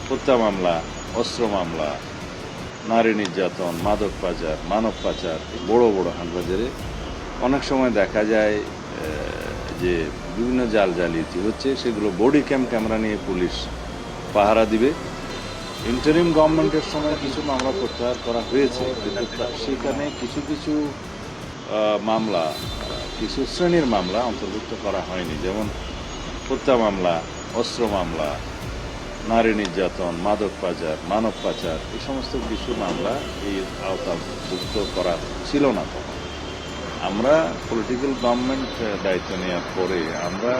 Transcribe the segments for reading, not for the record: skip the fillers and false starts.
হত্যা মামলা, অস্ত্র মামলা, নারী নির্যাতন, মাদক পাচার, মানব পাচার, বড় বড় হাটবাজারে অনেক সময় দেখা যায় যে বিভিন্ন জাল জালিয়াতি হচ্ছে, সেগুলো বডি ক্যামেরা নিয়ে পুলিশ পাহারা দিবে। ইন্টারিম গভর্নমেন্টের সময় কিছু মামলা প্রত্যাহার করা হয়েছে, কিন্তু সেখানে কিছু কিছু মামলা, কিছু শ্রেণীর মামলা অন্তর্ভুক্ত করা হয়নি, যেমন হত্যা মামলা, অস্ত্র মামলা, নারী নির্যাতন, মাদক পাচার, মানব পাচার, এই সমস্ত কিছু মামলা এই আওতাভুক্ত করা ছিল না তখন। আমরা পলিটিক্যাল গভর্নমেন্ট দায়িত্ব নেওয়ার পরে আমরা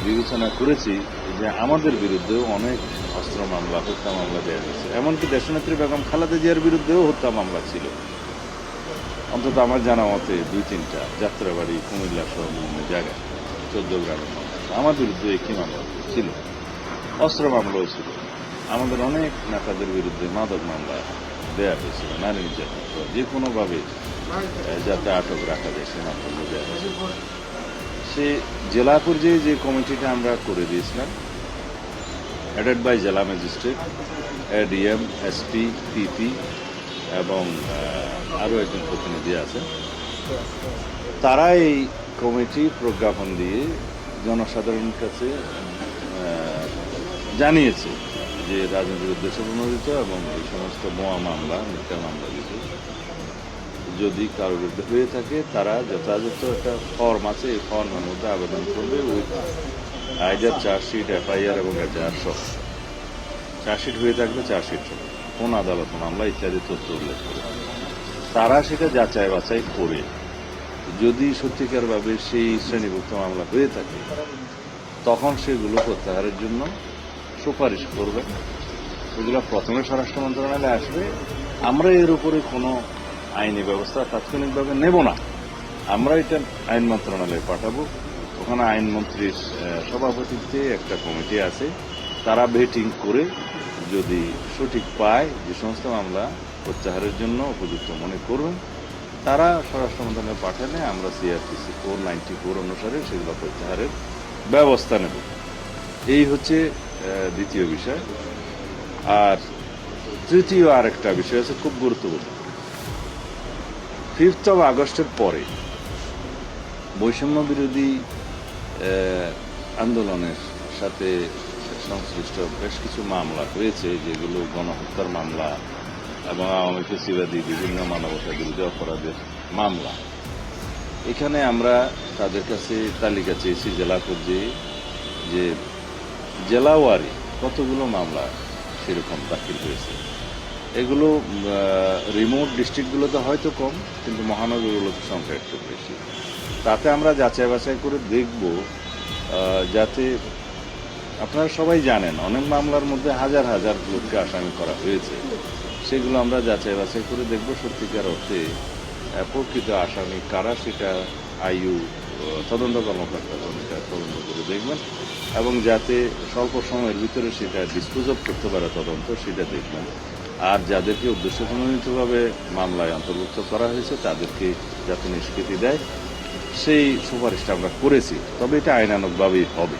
বিবেচনা করেছি যে আমাদের বিরুদ্ধেও অনেক অস্ত্র মামলা, হত্যা মামলা দেওয়া হয়েছে। এমনকি দেশনেত্রী বেগম খালেদা জিয়ার বিরুদ্ধেও হত্যা মামলা ছিল, অন্তত আমার জানা মতে 2-3টা, যাত্রাবাড়ি, কুমিল্লা সহ বিভিন্ন জায়গায়, 14 গ্রামের মামলা। আমার বিরুদ্ধে একই মামলা ছিল, অস্ত্র মামলাও ছিল। আমাদের অনেক নেতাদের বিরুদ্ধে মাদক মামলা দেওয়া হয়েছিল, নারী নির্যাতন, যে কোনোভাবে যাতে আটক রাখা যায় সে মামলা দেওয়া হয়েছিল। সে জেলা পর্যায়ে যে কমিটিটা আমরা করে দিয়েছিলাম, হেডেড বাই জেলা ম্যাজিস্ট্রেট, ডিএম, এসপি, পিপি এবং আরও একজন প্রতিনিধি আছেন, তারা এই কমিটি প্রজ্ঞাপন দিয়ে জনসাধারণের কাছে জানিয়েছে যে রাজনৈতিক উদ্দেশ্যে প্রণোদিত এবং এই সমস্ত বোমা মামলা, মিথ্যা মামলা যদি কারোর বিরুদ্ধে হয়ে থাকে, তারা যথাযথ একটা ফর্ম আছে, এই ফর্মের মধ্যে আবেদন করবে উইথ আইদার চার্জশিট, এফআইআর এবং এজাহার সহ। চার্জশিট হয়ে থাকলে চার্জশিট সহ, কোন আদালত মামলা ইত্যাদি তথ্য উল্লেখ করে তারা সেটা যাচাই বাছাই করে যদি সত্যিকারভাবে সেই শ্রেণীভুক্ত মামলা হয়ে থাকে, তখন সেগুলো প্রত্যাহারের জন্য সুপারিশ করবে। এগুলো প্রথমে স্বরাষ্ট্র মন্ত্রণালয়ে আসবে। আমরা এর উপরে কোনো আইনি ব্যবস্থা তাৎক্ষণিকভাবে নেব না, আমরা এটা আইন মন্ত্রণালয়ে পাঠাবো। ওখানে আইনমন্ত্রীর সভাপতিত্বে একটা কমিটি আছে, তারা ভেটিং করে যদি সঠিক পায় যে সমস্ত মামলা প্রত্যাহারের জন্য উপযুক্ত মনে করবেন, তারা স্বরাষ্ট্র মন্ত্রণালয়ে পাঠালে আমরা সিআরপিসি 494 অনুসারে সেগুলো প্রত্যাহারের ব্যবস্থা নেব। এই হচ্ছে দ্বিতীয় বিষয়। আর তৃতীয় আরেকটা বিষয় আছে খুব গুরুত্বপূর্ণ। 5th of আগস্টের পরে বৈষম্য বিরোধী আন্দোলনের সাথে সংশ্লিষ্ট বেশ কিছু মামলা হয়েছে, যেগুলো গণহত্যার মামলা এবং আওয়ামী ফ্যাসিবাদী বিভিন্ন মানবতা বিরোধী অপরাধের মামলা। এখানে আমরা তাদের কাছে তালিকা চেয়েছি জেলা পর্যায়ে, যে জেলাওয়ারি কতগুলো মামলা সেরকম দাখিল হয়েছে। এগুলো রিমোট ডিস্ট্রিক্টগুলোতে হয়তো কম, কিন্তু মহানগরগুলোতে সংখ্যা একটু বেশি। তাতে আমরা যাচাই বাছাই করে দেখব, যাতে আপনারা সবাই জানেন অনেক মামলার মধ্যে হাজার হাজার লোককে আসামি করা হয়েছে, সেগুলো আমরা যাচাই বাছাই করে দেখব সত্যিকার অর্থে প্রকৃত আসামি কারা, সেটা আইইউ তদন্ত কর্মকর্তাগণ এটা তদন্ত করে দেখবেন, এবং যাতে স্বল্প সময়ের ভিতরে সেটা ডিসপোজ অফ করতে পারে তদন্ত, সেটা দেখবেন। আর যাদেরকে উদ্দেশ্যপ্রণোদিতভাবে মামলায় অন্তর্ভুক্ত করা হয়েছে তাদেরকে যাতে নিষ্কৃতি দেয়, সেই সুপারিশটা আমরা করেছি। তবে এটা আইনানুগভাবেই হবে,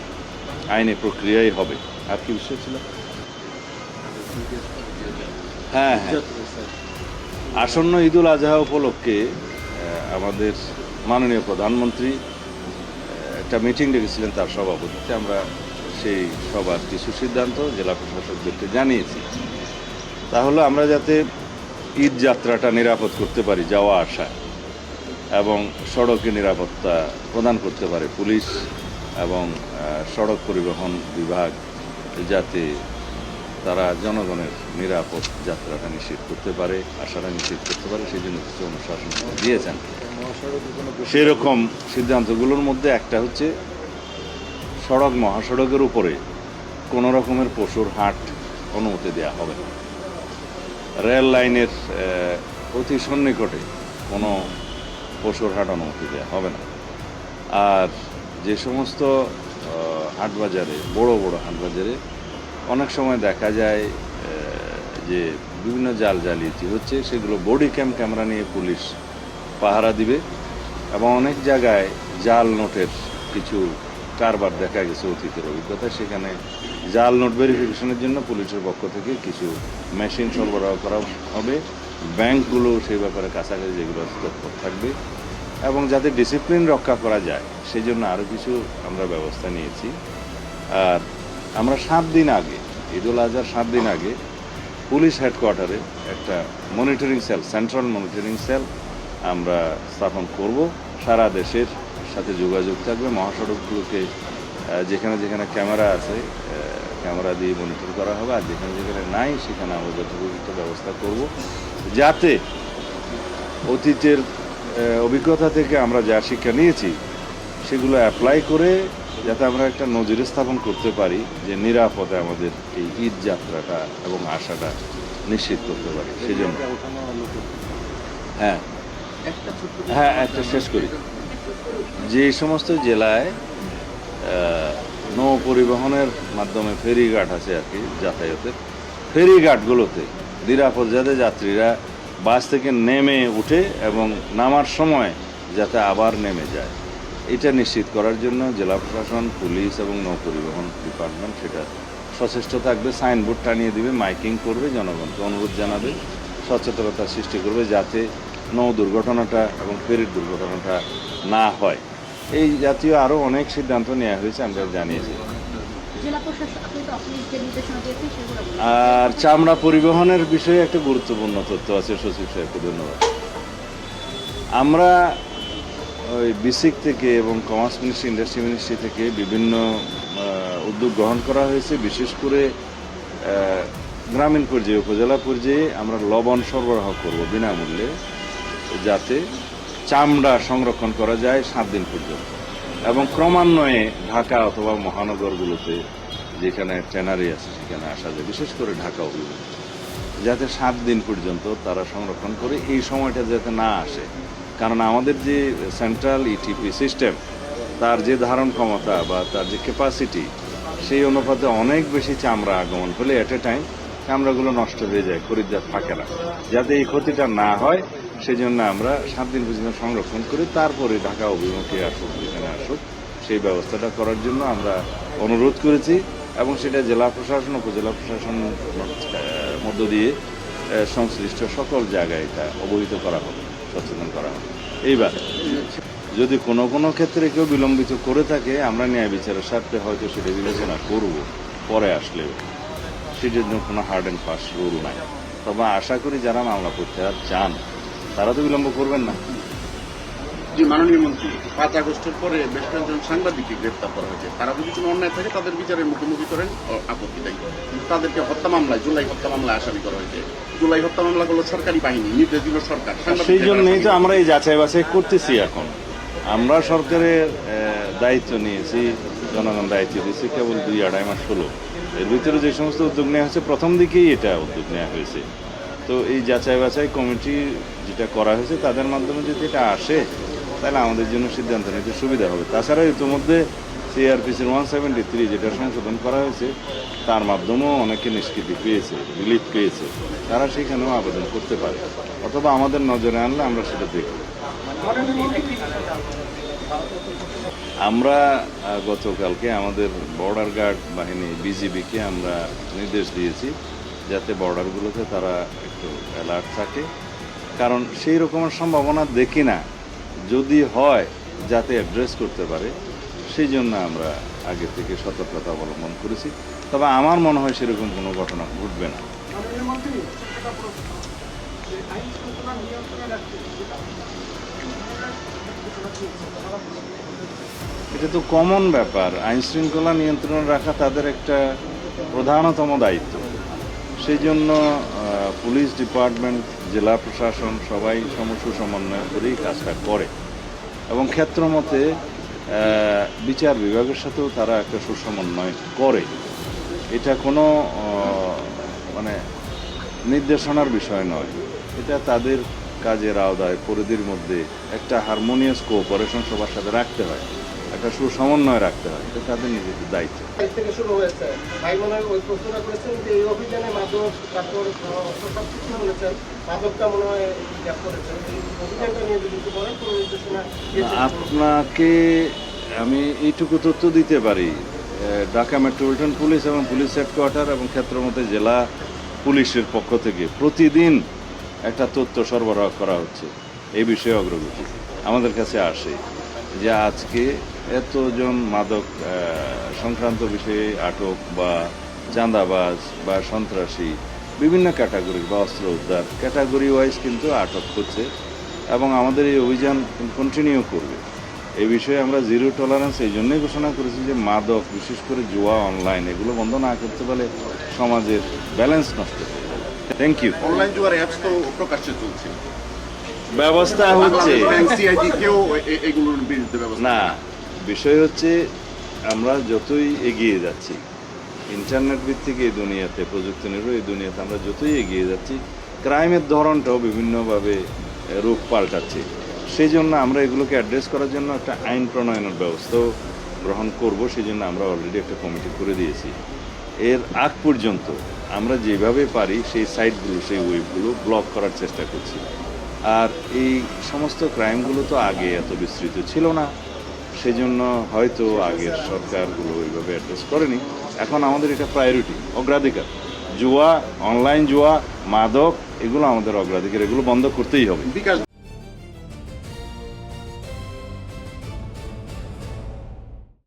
আইনি প্রক্রিয়াই হবে। আর কি বিষয় ছিল? হ্যাঁ, আসন্ন ঈদুল আজহা উপলক্ষে আমাদের মাননীয় প্রধানমন্ত্রী একটা মিটিং ডেকেছিলেন, তার সভাপতিত্বে আমরা সেই সবার কিছু সিদ্ধান্ত জেলা প্রশাসকদেরকে জানিয়েছি। তাহলে আমরা যাতে ঈদ যাত্রাটা নিরাপদ করতে পারি যাওয়া আসা, এবং সড়কে নিরাপত্তা প্রদান করতে পারে পুলিশ এবং সড়ক পরিবহন বিভাগ, যাতে তারা জনগণের নিরাপদ যাত্রাটা নিশ্চিত করতে পারে, আশাটা নিশ্চিত করতে পারে, সেই জন্য কিছু অনুশাসন দিয়েছেন। সেরকম সিদ্ধান্তগুলোর মধ্যে একটা হচ্ছে সড়ক, মহাসড়কের উপরে কোনো রকমের পশুর হাট অনুমতি দেওয়া হবে না। রেল লাইনের অতি সন্নিকটে কোনো পশুর হাট অনুমতি দেওয়া হবে না। আর যে সমস্ত হাটবাজারে, বড় বড় হাটবাজারে অনেক সময় দেখা যায় যে বিভিন্ন জাল জালিয়াতি হচ্ছে, সেগুলো বডি ক্যামেরা নিয়ে পুলিশ পাহারা দিবে। এবং অনেক জায়গায় জাল নোটের কিছু কারবার দেখা গেছে অতীতের অভিজ্ঞতা, সেখানে জাল নোট ভেরিফিকেশনের জন্য পুলিশের পক্ষ থেকে কিছু মেশিন সরবরাহ করা হবে। ব্যাংকগুলো সেই ব্যাপারে কাছাকাছি যেগুলো তৎপর থাকবে এবং যাতে ডিসিপ্লিন রক্ষা করা যায় সেই জন্য আরও কিছু আমরা ব্যবস্থা নিয়েছি। আর আমরা 7 দিন আগে, ঈদুল আজহার 7 দিন আগে পুলিশ হেডকোয়ার্টারে একটা monitoring cell, central monitoring cell আমরা স্থাপন করব। সারা দেশের সাথে যোগাযোগ থাকবে, মহাসড়কগুলোকে যেখানে যেখানে ক্যামেরা আছে ক্যামেরা দিয়ে মনিটর করা হবে, আর যেখানে যেখানে নাই সেখানে আমরা যথোপযুক্ত ব্যবস্থা করব, যাতে অতীতের অভিজ্ঞতা থেকে আমরা যা শিক্ষা নিয়েছি সেগুলো অ্যাপ্লাই করে যাতে আমরা একটা নজির স্থাপন করতে পারি যে নিরাপদে আমাদের এই ঈদ যাত্রাটা এবং আশাটা নিশ্চিত করতে পারি। সেই জন্য হ্যাঁ একটা শেষ করি। যে সমস্ত জেলায় নৌ পরিবহনের মাধ্যমে ফেরিঘাট আছে আর কি যাতায়াতের, ফেরিঘাটগুলোতে নিরাপদ যাতে যাত্রীরা বাস থেকে নেমে উঠে এবং নামার সময় যাতে আবার নেমে যায়, এটা নিশ্চিত করার জন্য জেলা প্রশাসন, পুলিশ এবং নৌ পরিবহন ডিপার্টমেন্ট সেটা সচেষ্ট থাকবে। সাইনবোর্ড টানিয়ে দিবে, মাইকিং করবে, জনগণকে অনুরোধ জানাবে, সচেতনতা সৃষ্টি করবে যাতে নৌ দুর্ঘটনাটা এবং ফেরির দুর্ঘটনাটা না হয়। এই জাতীয় আরও অনেক সিদ্ধান্ত নেওয়া হয়েছে, আমরা জানিয়েছি। আর চামড়া পরিবহনের বিষয়ে একটা গুরুত্বপূর্ণ তথ্য আছে, সচিব সাহেবকে ধন্যবাদ। আমরা ওই বিসিক থেকে এবং কমার্স মিনিস্ট্রি, ইন্ডাস্ট্রি মিনিস্ট্রি থেকে বিভিন্ন উদ্যোগ গ্রহণ করা হয়েছে। বিশেষ করে গ্রামীণ পর্যায়ে, উপজেলা পর্যায়ে আমরা লবণ সরবরাহ করব বিনামূল্যে, যাতে চামড়া সংরক্ষণ করা যায় 7 দিন পর্যন্ত, এবং ক্রমান্বয়ে ঢাকা অথবা মহানগরগুলোতে যেখানে ট্যানারি আছে সেখানে আসা যায়, বিশেষ করে ঢাকা অভিমুখে, যাতে 7 দিন পর্যন্ত তারা সংরক্ষণ করে এই সময়টা যাতে না আসে। কারণ আমাদের যে সেন্ট্রাল ইটিপি সিস্টেম, তার যে ধারণ ক্ষমতা বা তার যে ক্যাপাসিটি, সেই অনুপাতে অনেক বেশি চামড়া আগমন হলে এট এ টাইম চামড়াগুলো নষ্ট হয়ে যায়, খরিদ্দার থাকে না। যাতে এই ক্ষতিটা না হয় সেই জন্য আমরা 7 দিন পর্যন্ত সংরক্ষণ করি, তারপরে ঢাকা অভিমুখে আসুক, যেখানে আসুক সেই ব্যবস্থাটা করার জন্য আমরা অনুরোধ করেছি, এবং সেটা জেলা প্রশাসন, উপজেলা প্রশাসন মধ্য দিয়ে সংশ্লিষ্ট সকল জায়গায় এটা অবহিত করা হবে, সচেতন করা হবে। এইবার যদি কোনো কোনো ক্ষেত্রে কেউ বিলম্বিত করে থাকে, আমরা ন্যায় বিচারের স্বার্থে হয়তো সেটা বিবেচনা করব পরে আসলেও, সেটার জন্য কোনো হার্ড অ্যান্ড ফাস্ট রুল নাই। তবে আশা করি যারা মামলা করতে আর চান তারা তো বিলম্ব করবেন না। যে মাননীয় মন্ত্রী 5 আগস্টের পরে বেশ কয়েকজন সাংবাদিককে গ্রেপ্তার করা হয়েছে, তারা যদি কোনো অন্যায় থাকে তাদের বিচারের মুখোমুখি করেন, আপত্তি নাই। কিন্তু তাদেরকে হত্যা মামলায়, জুলাই হত্যা মামলায় আসামি করা হয়েছে। জুলাই হত্যা মামলাগুলো সরকারি বাহিনী, নির্দেশ দিল সরকার। সেই জন্যই তো আমরা এই যাচাই বাছাই করতেছি। এখন আমরা সরকারের দায়িত্ব নিয়েছি, জনগণ দায়িত্ব দিয়েছি কেবল 2-2.5 মাস হলো। এর ভিতরে যে সমস্ত উদ্যোগ নেওয়া হয়েছে প্রথম দিকেই এটা উদ্যোগ নেওয়া হয়েছে। তো এই যাচাই বাছাই কমিটি যেটা করা হয়েছে তাদের মাধ্যমে যদি এটা আসে তাহলে আমাদের জন্য সিদ্ধান্ত নিতে সুবিধা হবে। তাছাড়া ইতিমধ্যে সিআরপিসির 173 যেটা সংশোধন করা হয়েছে তার মাধ্যমেও অনেকে নিষ্কৃতি পেয়েছে, রিলিফ পেয়েছে, তারা সেখানেও আবেদন করতে পারে, অথবা আমাদের নজরে আনলে আমরা সেটা দেখব। আমরা গতকালকে আমাদের বর্ডার গার্ড বাহিনী বিজিবিকে আমরা নির্দেশ দিয়েছি যাতে বর্ডারগুলোতে তারা একটু অ্যালার্ট থাকে, কারণ সেই রকমের সম্ভাবনা দেখি না, যদি হয় যাতে অ্যাড্রেস করতে পারে সেই জন্য আমরা আগে থেকে সতর্কতা অবলম্বন করেছি। তবে আমার মনে হয় সেরকম কোনো ঘটনা ঘটবে না। এটা তো কমন ব্যাপার, আইন শৃঙ্খলা নিয়ন্ত্রণে রাখা তাদের একটা প্রধানতম দায়িত্ব। সেই জন্য পুলিশ ডিপার্টমেন্ট, জেলা প্রশাসন সবাই সুসমন্বয় করেই কাজটা করে, এবং ক্ষেত্রমতে বিচার বিভাগের সাথেও তারা একটা সুসমন্বয় করে। এটা কোনো মানে নির্দেশনার বিষয় নয়, এটা তাদের কাজের আওতায় পরিধির মধ্যে একটা হারমোনিয়াস কোঅপারেশন সবার সাথে রাখতে হয়, একটা সুসমন্বয় রাখতে হয়, এটা তাদের নিজেদের দায়িত্ব। থেকে শুরু হয়েছে, ভাই মনে হয় ওই প্রশ্নটা করেছেন যে এই অভিযানে মাদক, তারপর সবকিছু বলেছেন, মাদকটা মনে হয় গ্যাপ করেছেন, এই অভিযানটা নিয়ে যদি একটু বলেন, কোনো নির্দেশনা? আপনাকে আমি এইটুকু তথ্য দিতে পারি, ঢাকা মেট্রোপলিটন পুলিশ এবং পুলিশ হেডকোয়ার্টার এবং ক্ষেত্রমতে জেলা পুলিশের পক্ষ থেকে প্রতিদিন একটা তথ্য সরবরাহ করা হচ্ছে এই বিষয়ে অগ্রগতি আমাদের কাছে আসে যে আজকে এতজন মাদক সংক্রান্ত বিষয়ে আটক বা চাঁদাবাজ বা সন্ত্রাসী বিভিন্ন ক্যাটাগরি বা অস্ত্র উদ্ধার ক্যাটাগরি ওয়াইজ কিন্তু আটক হচ্ছে এবং আমাদের এই অভিযান কন্টিনিউ করবে। এই বিষয়ে আমরা জিরো টলারেন্স এই জন্যই ঘোষণা করেছি যে মাদক বিশেষ করে জুয়া অনলাইন এগুলো বন্ধ না করতে পারলে সমাজের ব্যালেন্স নষ্ট হয়ে যাবে। Thank you. অনলাইন জুয়ার অ্যাপস তো প্রকাশ্যে চলছে, ব্যবস্থা হচ্ছে সিআইডি কেউ এগুলোর বিরুদ্ধে ব্যবস্থা না, বিষয় হচ্ছে আমরা যতই এগিয়ে যাচ্ছি ইন্টারনেট ভিত্তিক এই দুনিয়াতে প্রযুক্তি নির্ভর এই দুনিয়াতে আমরা যতই এগিয়ে যাচ্ছি ক্রাইমের ধরনটাও বিভিন্নভাবে রূপ পাল্টাচ্ছে। সেই জন্য আমরা এগুলোকে অ্যাড্রেস করার জন্য একটা আইন প্রণয়নের ব্যবস্থাও গ্রহণ করব। সেই জন্য আমরা অলরেডি একটা কমিটি করে দিয়েছি। এর আগ পর্যন্ত আমরা যেভাবে পারি সেই সাইটগুলো সেই ওয়েবগুলো ব্লক করার চেষ্টা করছি। আর এই সমস্ত ক্রাইমগুলো তো আগে এত বিস্তৃত ছিল না, সেই জন্য হয়তো আগের সরকারগুলো ওইভাবে অ্যাড্রেস করেনি। এখন আমাদের এটা প্রায়োরিটি, অগ্রাধিকার। জুয়া, অনলাইন জুয়া, মাদক এগুলো আমাদের অগ্রাধিকার, এগুলো বন্ধ করতেই হবে। বিকাশ